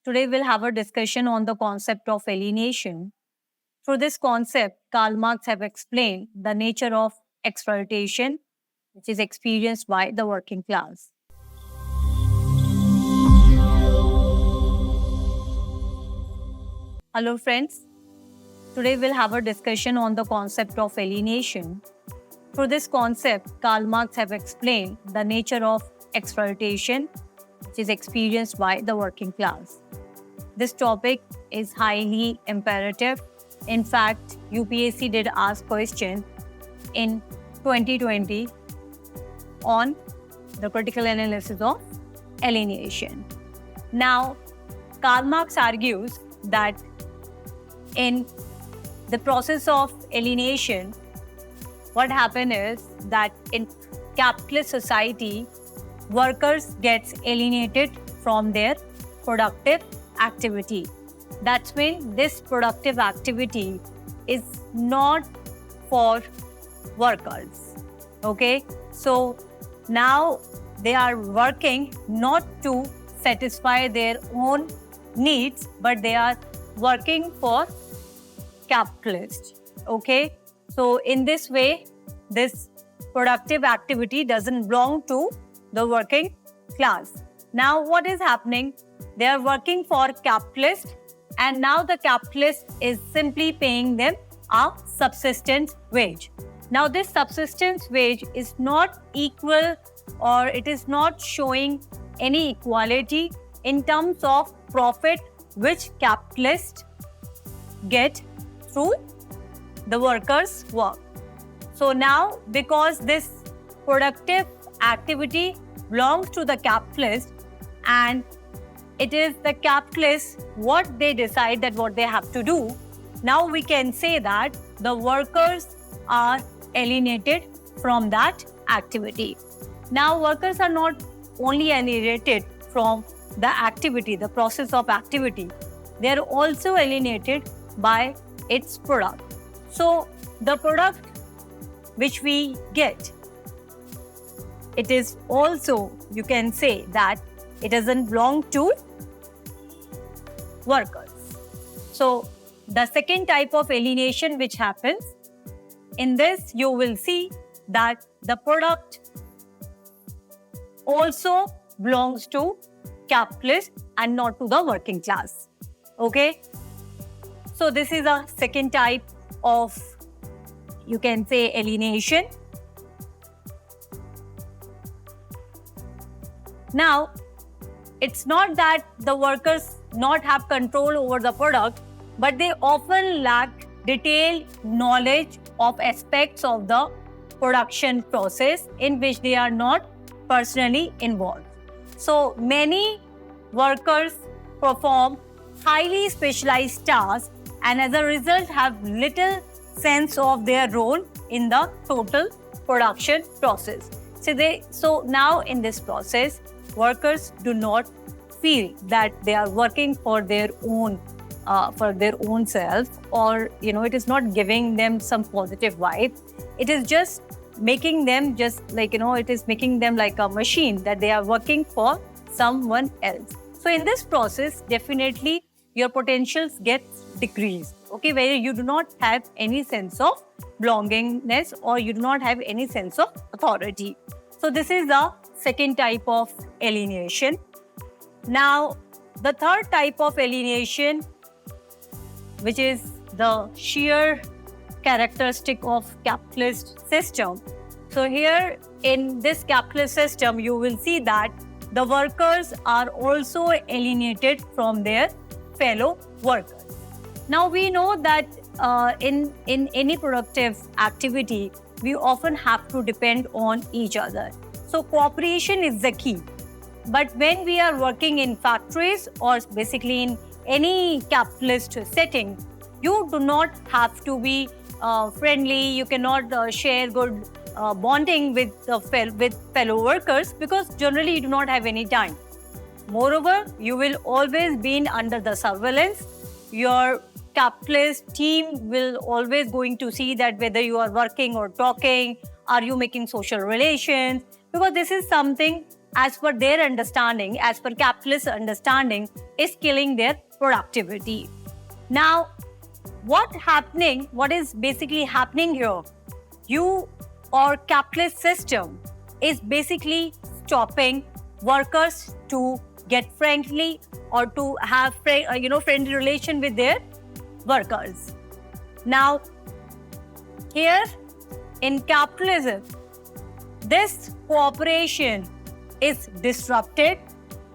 Today we'll have a discussion on the concept of alienation. Through this concept, Karl Marx have explained the nature of exploitation, which is experienced by the working class. Hello friends, today we'll have a discussion on the concept of alienation. Through this concept, Karl Marx have explained the nature of exploitation, which is experienced by the working class. This topic is highly imperative. In fact, UPSC did ask question in 2020 on the critical analysis of alienation. Now, Karl Marx argues that in the process of alienation, what happened is that in capitalist society, workers gets alienated from their productive activity. That's when this productive activity is not for workers. Okay, so now they are working not to satisfy their own needs, but they are working for capitalists. Okay, so in this way, this productive activity doesn't belong to the working class. Now what is happening? They are working for capitalists, and now the capitalist is simply paying them a subsistence wage. Now this subsistence wage is not equal, or it is not showing any equality in terms of profit which capitalists get through the workers' work. So now, because this productive activity belongs to the capitalist, and it is the capitalists what they decide that what they have to do, now we can say that the workers are alienated from that activity. Now workers are not only alienated from the activity, the process of activity, they are also alienated by its product. So the product which we get, it is also, you can say that it doesn't belong to workers. So the second type of alienation which happens, in this you will see that the product also belongs to capitalists and not to the working class. Okay, so this is a second type of, you can say, alienation. Now, it's not that the workers not have control over the product, but they often lack detailed knowledge of aspects of the production process in which they are not personally involved. So many workers perform highly specialized tasks and as a result have little sense of their role in the total production process. So now in this process, workers do not feel that they are working for their own self, or it is not giving them some positive vibe. It is just making them it is making them like a machine, that they are working for someone else. So in this process, definitely your potentials get decreased, okay, where you do not have any sense of belongingness, or you do not have any sense of authority. So this is the second type of alienation. Now, the third type of alienation, which is the sheer characteristic of capitalist system. So here in this capitalist system, you will see that the workers are also alienated from their fellow workers. Now we know that in any productive activity, we often have to depend on each other. So cooperation is the key. But when we are working in factories or basically in any capitalist setting, you do not have to be friendly. You cannot share good bonding with fellow workers, because generally you do not have any time. Moreover, you will always be under the surveillance. Your capitalist team will always going to see that whether you are working or talking, are you making social relations, because this is something as per their understanding, as per capitalist understanding, is killing their productivity. Now, what is basically happening here? You or capitalist system is basically stopping workers to get friendly or to have friendly relation with their workers. Now, here in capitalism, this cooperation is disrupted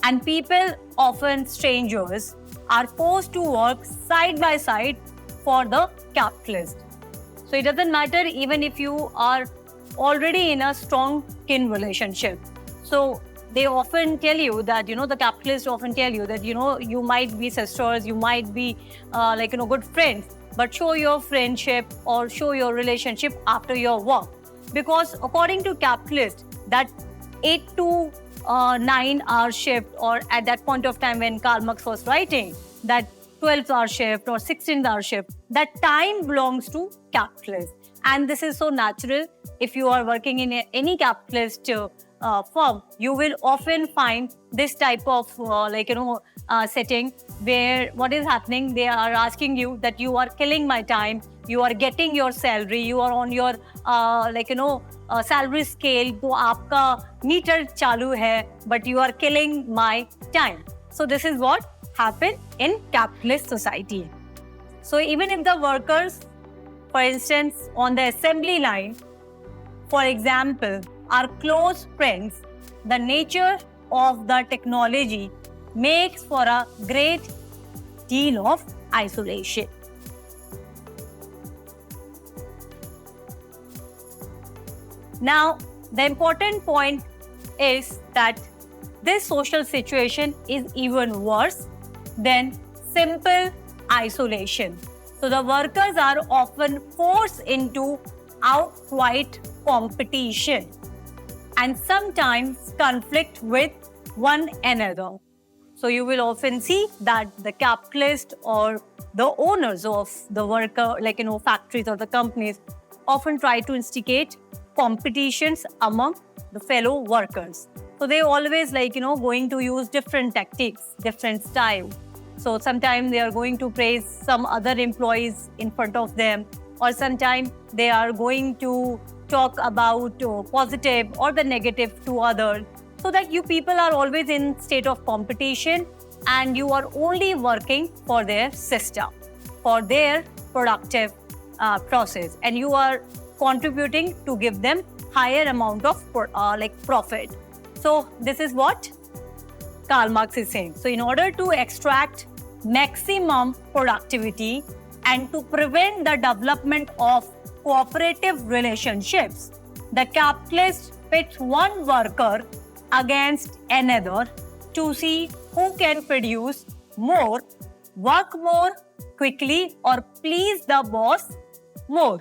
and people, often strangers, are forced to work side by side for the capitalist. So it doesn't matter even if you are already in a strong kin relationship. So they often tell you that, the capitalists often tell you that, you might be sisters, you might be good friends, but show your friendship or show your relationship after your work. Because according to capitalists, that 8 to 9-hour shift, or at that point of time when Karl Marx was writing, that 12-hour shift or 16-hour shift, that time belongs to capitalists. And this is so natural. If you are working in any capitalist firm, you will often find this type of setting where what is happening, they are asking you that you are killing my time, you are getting your salary, you are on your salary scale, तो आपका meter चालू है, but you are killing my time. So this is what happened in capitalist society. So even if the workers, for instance, on the assembly line, for example, are close friends, the nature of the technology makes for a great deal of isolation. Now, the important point is that this social situation is even worse than simple isolation. So the workers are often forced into outright competition and sometimes conflict with one another. So you will often see that the capitalist or the owners of the worker, factories or the companies, often try to instigate competitions among the fellow workers. So they always going to use different tactics, different style. So sometimes they are going to praise some other employees in front of them, or sometimes they are going to talk about positive or the negative to others, so that you people are always in state of competition and you are only working for their system, for their productive process, and you are contributing to give them higher amount of profit. So this is what Karl Marx is saying. So in order to extract maximum productivity and to prevent the development of cooperative relationships, the capitalist pits one worker against another to see who can produce more, work more quickly, or please the boss more.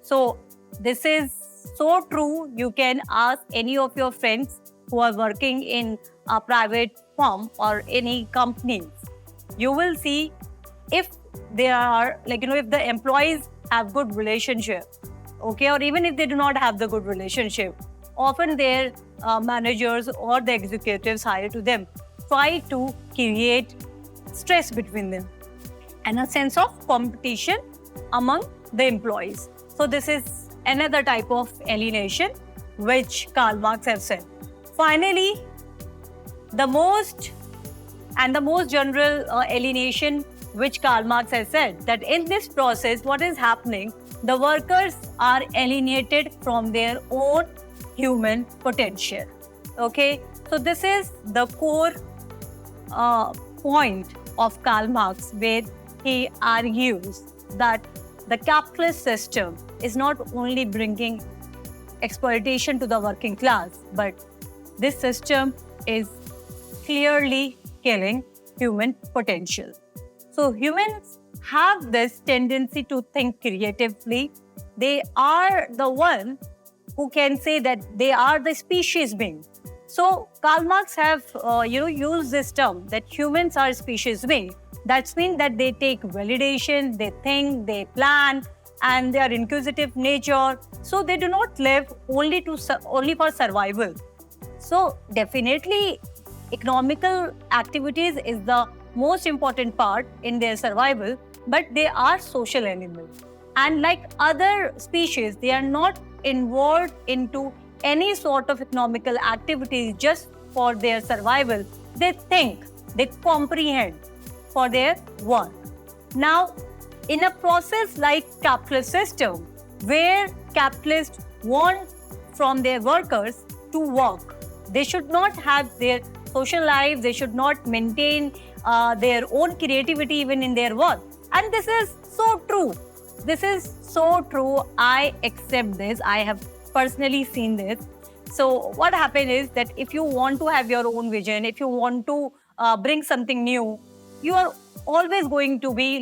So this is so true. You can ask any of your friends who are working in a private firm or any companies. You will see if they are if the employees have good relationship, okay, or even if they do not have the good relationship, often their managers or the executives hired to them try to create stress between them and a sense of competition among the employees. So this is another type of alienation which Karl Marx has said. Finally, the most general alienation which Karl Marx has said, that in this process, what is happening, the workers are alienated from their own human potential. Okay, so this is the core point of Karl Marx, where he argues that the capitalist system is not only bringing exploitation to the working class, but this system is clearly killing human potential. So humans have this tendency to think creatively. They are the one who can say that they are the species being. So Karl Marx have used this term that humans are species being. That means that they take validation, they think, they plan, and they are inquisitive nature. So they do not live only for survival. So definitely economical activities is the most important part in their survival, but they are social animals. And like other species, they are not involved into any sort of economical activities just for their survival. They think, they comprehend for their work. Now, in a process like capitalist system, where capitalists want from their workers to work, they should not have their social life, they should not maintain their own creativity even in their work. And this is so true. This is so true. I accept this. I have personally seen this. So what happened is that if you want to have your own vision, if you want to bring something new, you are always going to be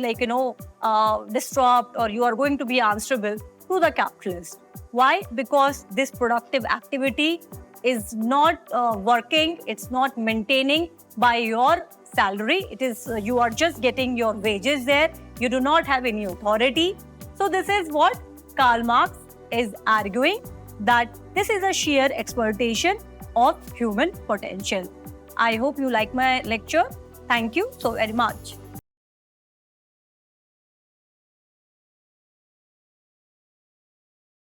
disturbed, or you are going to be answerable to the capitalist. Why? Because this productive activity is not working, it's not maintaining by your salary. It is you are just getting your wages there. You do not have any authority. So this is what Karl Marx is arguing, that this is a sheer exploitation of human potential. I hope you like my lecture. Thank you so very much.